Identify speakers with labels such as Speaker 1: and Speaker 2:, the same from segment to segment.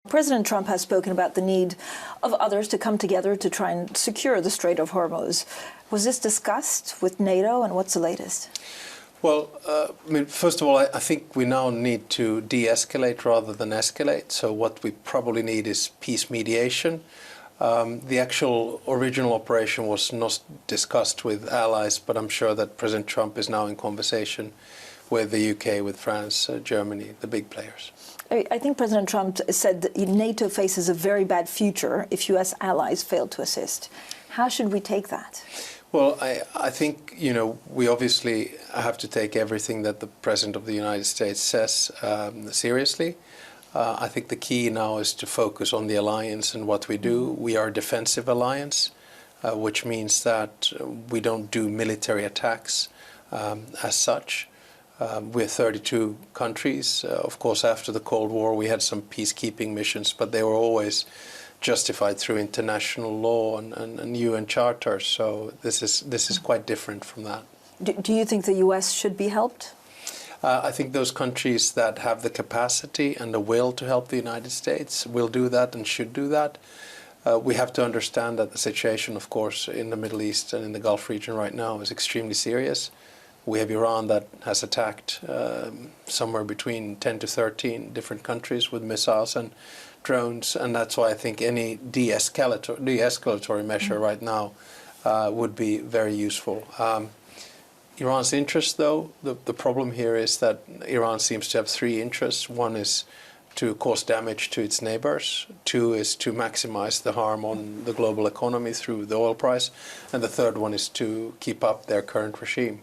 Speaker 1: President Trump has spoken about the need of others to come together to try and secure the Strait of Hormuz. Was this discussed with NATO, and what's the latest?
Speaker 2: Well, first of all, I think we now need to de-escalate rather than escalate. So what we probably need is peace mediation. The actual original operation was not discussed with allies, but I'm sure that President Trump is now in conversation with the UK, with France, Germany, the big players.
Speaker 1: I think President Trump said that NATO faces a very bad future if US allies fail to assist. How should we take that?
Speaker 2: Well, I think, we obviously have to take everything that the President of the United States says seriously. I think the key now is to focus on the alliance and what we do. We are a defensive alliance, which means that we don't do military attacks as such. We're 32 countries. Of course, after the Cold War, we had some peacekeeping missions, but they were always justified through international law and UN charters. So this is quite different from that.
Speaker 1: Do you think the US should be helped?
Speaker 2: I think those countries that have the capacity and the will to help the United States will do that and should do that. We have to understand that the situation, of course, in the Middle East and in the Gulf region right now is extremely serious. We have Iran that has attacked somewhere between 10 to 13 different countries with missiles and drones, and that's why I think any de-escalatory measure right now would be very useful. Iran's interest, though, the problem here is that Iran seems to have three interests. One is to cause damage to its neighbors. Two is to maximize the harm on the global economy through the oil price. And the third one is to keep up their current regime.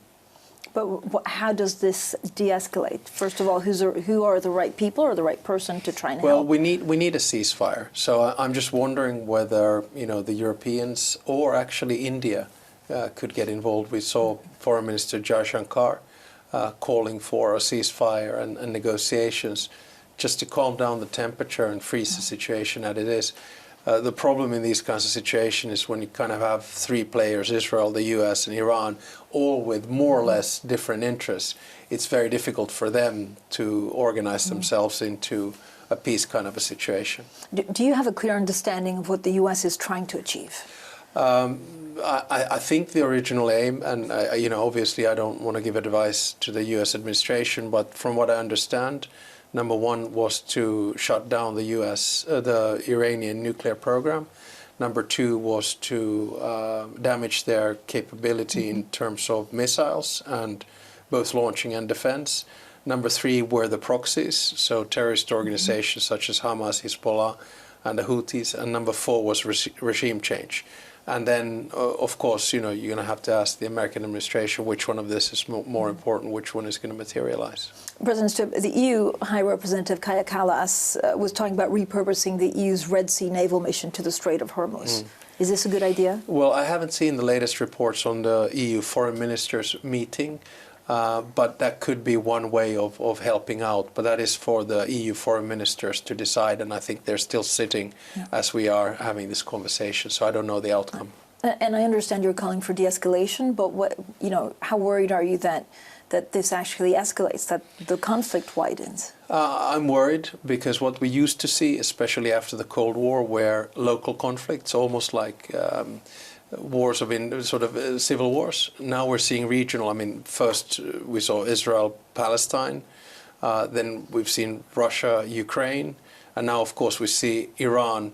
Speaker 1: But how does this de-escalate? First of all, who are the right people or the right person to try and help?
Speaker 2: Well, we need a ceasefire. So I'm just wondering whether the Europeans or actually India could get involved. We saw Foreign Minister Jaishankar calling for a ceasefire and negotiations just to calm down the temperature and freeze the situation as it is. The problem in these kinds of situations is when you kind of have three players, Israel, the US and Iran, all with more or less different interests. It's very difficult for them to organize themselves into a peace kind of a situation.
Speaker 1: Do you have a clear understanding of what the US is trying to achieve?
Speaker 2: I think the original aim, and obviously I don't want to give advice to the US administration, but from what I understand, number one was to shut down the Iranian nuclear program. Number two was to damage their capability in terms of missiles and both launching and defense. Number three were the proxies, so terrorist organizations such as Hamas, Hezbollah, and the Houthis. And number four was regime change. And then, of course, you're going to have to ask the American administration which one of this is more important, which one is going to materialize.
Speaker 1: President Stubb, the EU High Representative Kaja Kallas was talking about repurposing the EU's Red Sea naval mission to the Strait of Hormuz. Is this a good idea? Well,
Speaker 2: I haven't seen the latest reports on the EU foreign ministers meeting, but that could be one way of helping out. But that is for the EU foreign ministers to decide, and I think they're still sitting as we are having this conversation, so I don't know the outcome.
Speaker 1: And I understand you're calling for de-escalation, but how worried are you that this actually escalates, that the conflict widens?
Speaker 2: I'm worried because what we used to see, especially after the Cold War, were local conflicts, almost like wars of civil wars. Now we're seeing regional. First we saw Israel, Palestine, then we've seen Russia, Ukraine, and now of course we see Iran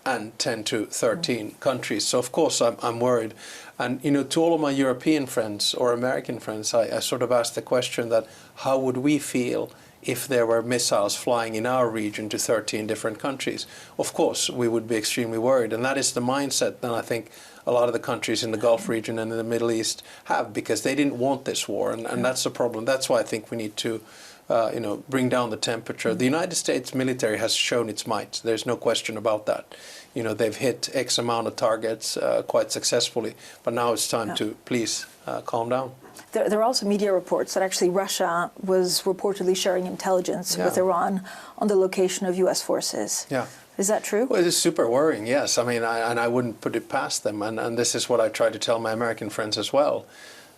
Speaker 2: and 10 to 13 countries. So of course I'm worried. And to all of my European friends or American friends, I sort of asked the question that how would we feel if there were missiles flying in our region to 13 different countries? Of course, we would be extremely worried. And that is the mindset that I think a lot of the countries in the Gulf region and in the Middle East have, because they didn't want this war. And that's the problem. That's why I think we need to bring down the temperature. The United States military has shown its might. There's no question about that. They've hit X amount of targets quite successfully. But now it's time to please calm down.
Speaker 1: There are also media reports that actually Russia was reportedly sharing intelligence with Iran on the location of U.S. forces.
Speaker 2: Yeah.
Speaker 1: Is that true?
Speaker 2: Well, it's super worrying, yes. I wouldn't put it past them. And this is what I try to tell my American friends as well.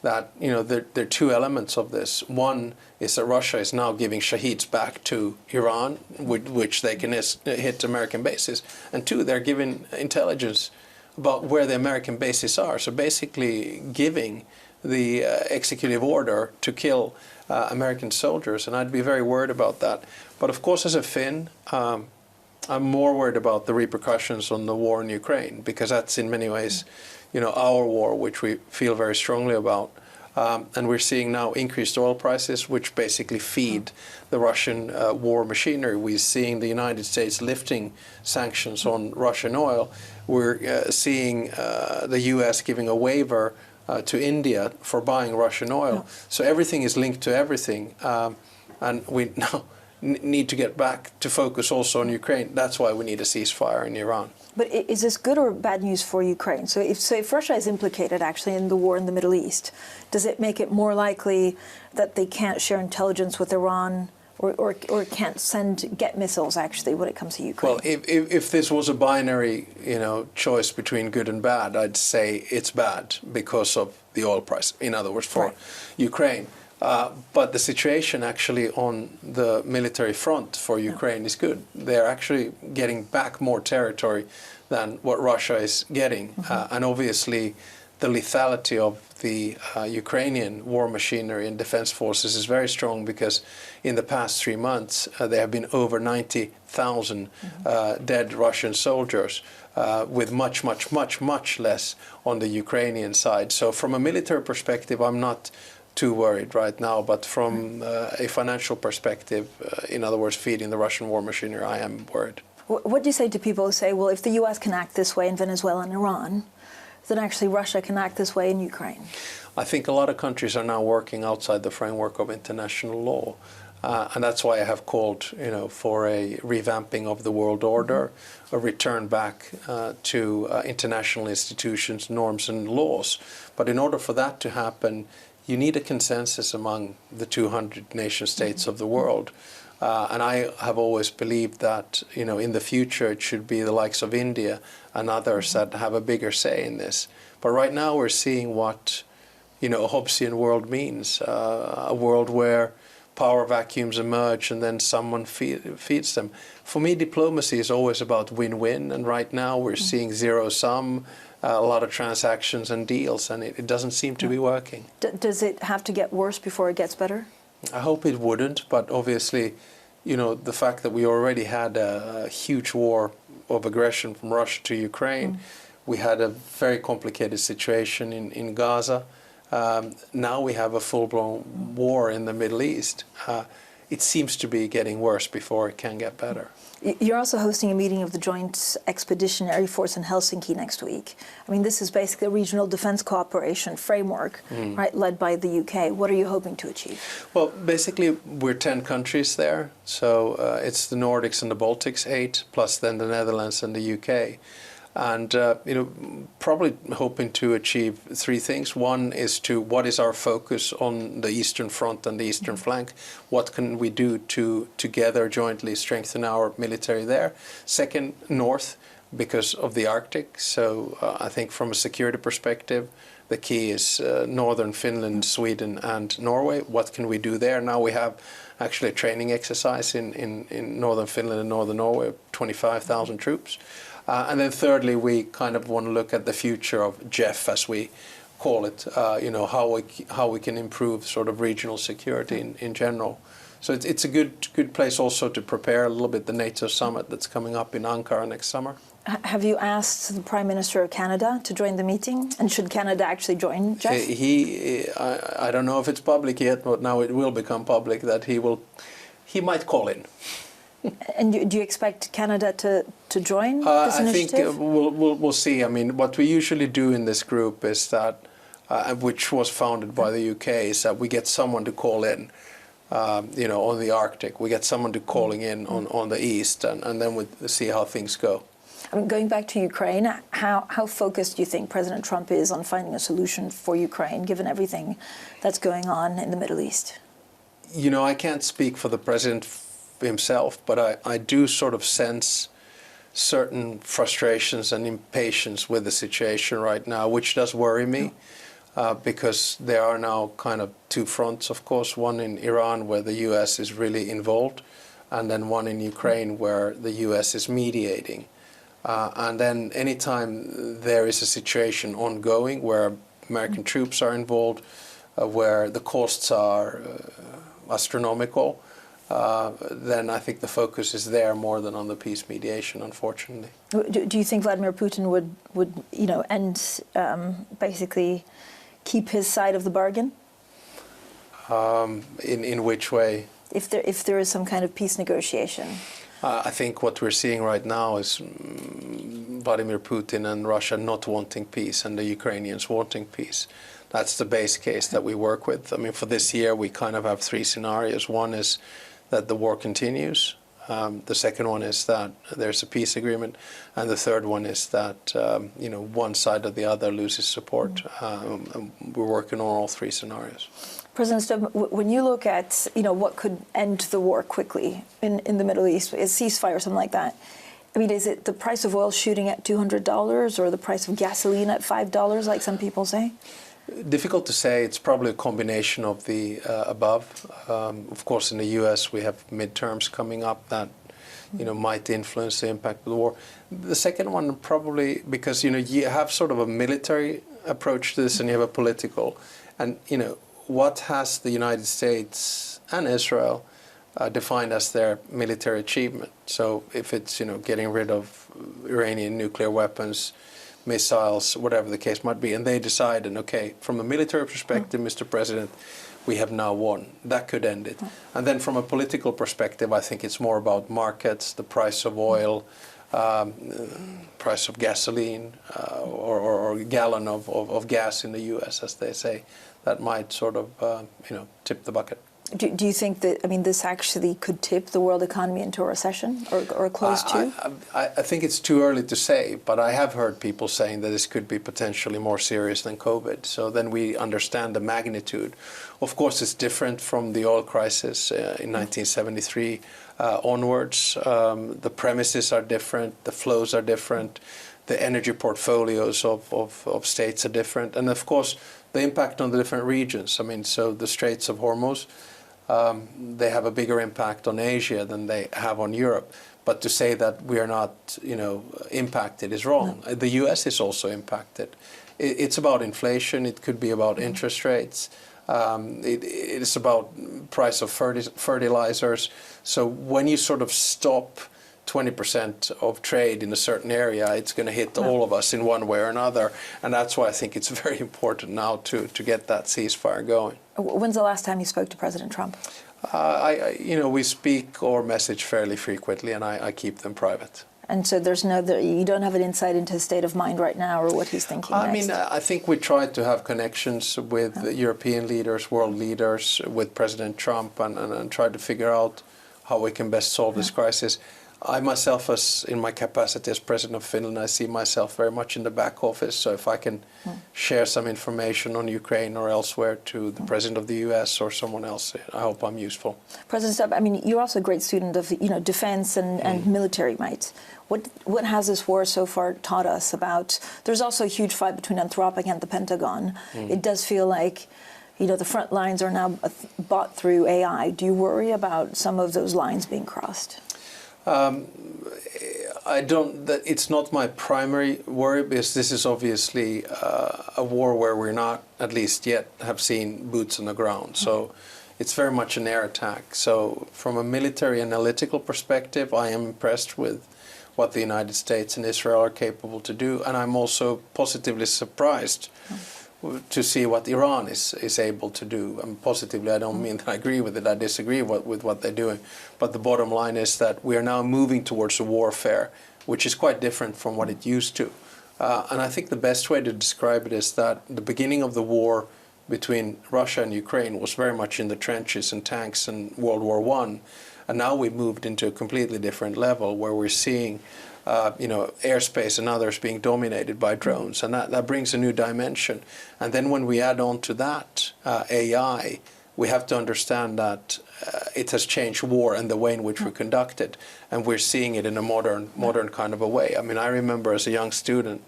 Speaker 2: that, there are two elements of this. One is that Russia is now giving shaheeds back to Iran, with which they can hit American bases. And two, they're giving intelligence about where the American bases are. So basically giving the executive order to kill American soldiers. And I'd be very worried about that. But of course, as a Finn, I'm more worried about the repercussions on the war in Ukraine, because that's in many ways, our war, which we feel very strongly about. And we're seeing now increased oil prices, which basically feed the Russian war machinery. We're seeing the United States lifting sanctions on Russian oil. We're seeing the U.S. giving a waiver to India for buying Russian oil. So everything is linked to everything. And we now need to get back to focus also on Ukraine. That's why we need a ceasefire in Iran.
Speaker 1: But is this good or bad news for Ukraine? So if Russia is implicated actually in the war in the Middle East, does it make it more likely that they can't share intelligence with Iran or can't get missiles actually when it comes to Ukraine?
Speaker 2: Well, if this was a binary, choice between good and bad, I'd say it's bad because of the oil price. In other words, for Ukraine. But the situation actually on the military front for Ukraine is good. They're actually getting back more territory than what Russia is getting. And obviously the lethality of the Ukrainian war machinery and defense forces is very strong, because in the past 3 months there have been over 90,000 dead Russian soldiers, with much, much, much, much less on the Ukrainian side. So from a military perspective, I'm not too worried right now, but from a financial perspective, in other words, feeding the Russian war machinery, I am worried.
Speaker 1: What do you say to people who say, well, if the U.S. can act this way in Venezuela and Iran, then actually Russia can act this way in Ukraine?
Speaker 2: I think a lot of countries are now working outside the framework of international law. And that's why I have called, for a revamping of the world order, a return back to international institutions, norms and laws. But in order for that to happen, you need a consensus among the 200 nation states of the world. And I have always believed that, in the future it should be the likes of India and others that have a bigger say in this. But right now we're seeing what, a Hobbesian world means, a world where power vacuums emerge and then someone feeds them. For me, diplomacy is always about win-win, and right now we're seeing zero-sum, a lot of transactions and deals, and it doesn't seem to be working.
Speaker 1: Does it have to get worse before it gets better?
Speaker 2: I hope it wouldn't, but obviously, the fact that we already had a huge war of aggression from Russia to Ukraine, we had a very complicated situation in Gaza. Now we have a full-blown war in the Middle East. It seems to be getting worse before it can get better.
Speaker 1: You're also hosting a meeting of the Joint Expeditionary Force in Helsinki next week. I mean, this is basically a regional defense cooperation framework, right, led by the UK. What are you hoping to achieve? Well,
Speaker 2: basically, we're 10 countries there. So it's the Nordics and the Baltics, 8, plus then the Netherlands and the UK. And, probably hoping to achieve 3 things. One is what is our focus on the Eastern Front and the Eastern flank? What can we do to together jointly strengthen our military there? Second, North, because of the Arctic. So I think from a security perspective, the key is northern Finland, Sweden and Norway. What can we do there? Now we have actually a training exercise in northern Finland and northern Norway, 25,000 troops. And then thirdly, we kind of want to look at the future of JEF, as we call it, how we can improve sort of regional security in general. So it's a good place also to prepare a little bit the NATO summit that's coming up in Ankara next summer.
Speaker 1: Have you asked the Prime Minister of Canada to join the meeting? And should Canada actually join, Jeff?
Speaker 2: I don't know if it's public yet, but now it will become public that he might call in.
Speaker 1: And do you expect Canada to join this initiative?
Speaker 2: I think we'll see. I mean, what we usually do in this group is that, which was founded by the UK, is that we get someone to call in, on the Arctic. We get someone to calling in on the East, and then we see how things go.
Speaker 1: I mean, going back to Ukraine, how focused do you think President Trump is on finding a solution for Ukraine, given everything that's going on in the Middle East?
Speaker 2: I can't speak for the president himself, but I do sort of sense certain frustrations and impatience with the situation right now, which does worry me. because there are now kind of two fronts, of course, one in Iran where the US is really involved, and then one in Ukraine where the US is mediating. And then anytime there is a situation ongoing where American troops are involved, where the costs are astronomical, then I think the focus is there more than on the peace mediation, unfortunately.
Speaker 1: Do you think Vladimir Putin would end, basically keep his side of the bargain?
Speaker 2: In which way?
Speaker 1: If there is some kind of peace negotiation.
Speaker 2: I think what we're seeing right now is Vladimir Putin and Russia not wanting peace and the Ukrainians wanting peace. That's the base case that we work with. I mean, for this year, we kind of have three scenarios. One is that the war continues. The second one is that there's a peace agreement. And the third one is that, one side or the other loses support. We're working on all three scenarios.
Speaker 1: President Stubb, when you look at what could end the war quickly in the Middle East, a ceasefire or something like that, I mean, is it the price of oil shooting at $200 or the price of gasoline at $5, like some people say?
Speaker 2: Difficult to say. It's probably a combination of the above. Of course, in the U.S., we have midterms coming up that might influence the impact of the war. The second one probably because you have sort of a military approach to this and you have a political, and what has the United States and Israel defined as their military achievement? So if it's getting rid of Iranian nuclear weapons, missiles, whatever the case might be, and they decide, and okay, from a military perspective, Mr. President, we have now won. That could end it. And then from a political perspective, I think it's more about markets, the price of oil, price of gasoline, or a gallon of gas in the U.S., as they say. That might sort of, tip the bucket.
Speaker 1: Do you think that, this actually could tip the world economy into a recession or close to?
Speaker 2: I think it's too early to say, but I have heard people saying that this could be potentially more serious than COVID. So then we understand the magnitude. Of course, it's different from the oil crisis in 1973 onwards. The premises are different, the flows are different, the energy portfolios of states are different, and of course, the impact on the different regions. So the Straits of Hormuz, they have a bigger impact on Asia than they have on Europe. But to say that we are not, impacted is wrong. No. The U.S. is also impacted. It's about inflation. It could be about interest rates. It's about price of fertilizers. So when you sort of stop 20% of trade in a certain area, it's going to hit all of us in one way or another. And that's why I think it's very important now to get that ceasefire going.
Speaker 1: When's the last time you spoke to President Trump?
Speaker 2: We speak or message fairly frequently, and I keep them private.
Speaker 1: And so you don't have an insight into his state of mind right now or what he's thinking next?
Speaker 2: I think we tried to have connections with European leaders, world leaders, with President Trump, and tried to figure out how we can best solve this crisis. I myself, in my capacity as president of Finland, I see myself very much in the back office. So if I can share some information on Ukraine or elsewhere to the president of the U.S. or someone else, I hope I'm useful.
Speaker 1: President Stubb, you're also a great student of defense and military might. What has this war so far taught us about? There's also a huge fight between Anthropic and the Pentagon. It does feel like the front lines are now bought through AI. Do you worry about some of those lines being crossed?
Speaker 2: I don't. It's not my primary worry, because this is obviously a war where we're not, at least yet, have seen boots on the ground. So it's very much an air attack. So from a military analytical perspective, I am impressed with what the United States and Israel are capable to do, and I'm also positively surprised to see what Iran is able to do. And positively, I don't mean that I agree with it, I disagree with what they're doing. But the bottom line is that we are now moving towards a warfare, which is quite different from what it used to. And I think the best way to describe it is that the beginning of the war between Russia and Ukraine was very much in the trenches and tanks and World War I. And now we've moved into a completely different level where we're seeing airspace and others being dominated by drones, and that brings a new dimension. And then when we add on to that AI, we have to understand that it has changed war and the way in which we conduct it, and we're seeing it in a modern kind of a way. I remember as a young student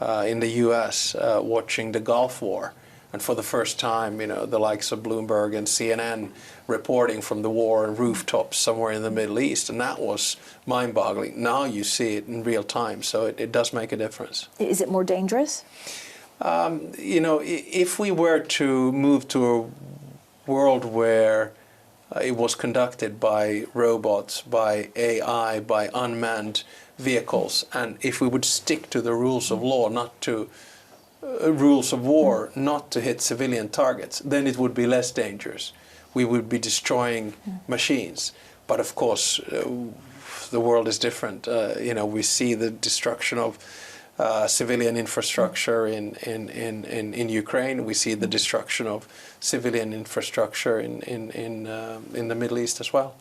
Speaker 2: in the U.S. watching the Gulf War, And for the first time, the likes of Bloomberg and CNN reporting from the war and rooftops somewhere in the Middle East, and that was mind-boggling. Now you see it in real time, so it does make a difference.
Speaker 1: Is it more dangerous?
Speaker 2: If we were to move to a world where it was conducted by robots, by AI, by unmanned vehicles, and if we would stick to the rules of law, not to rules of war, not to hit civilian targets, then it would be less dangerous. We would be destroying machines. But of course, the world is different. We see the destruction of civilian infrastructure in Ukraine. We see the destruction of civilian infrastructure in the Middle East as well.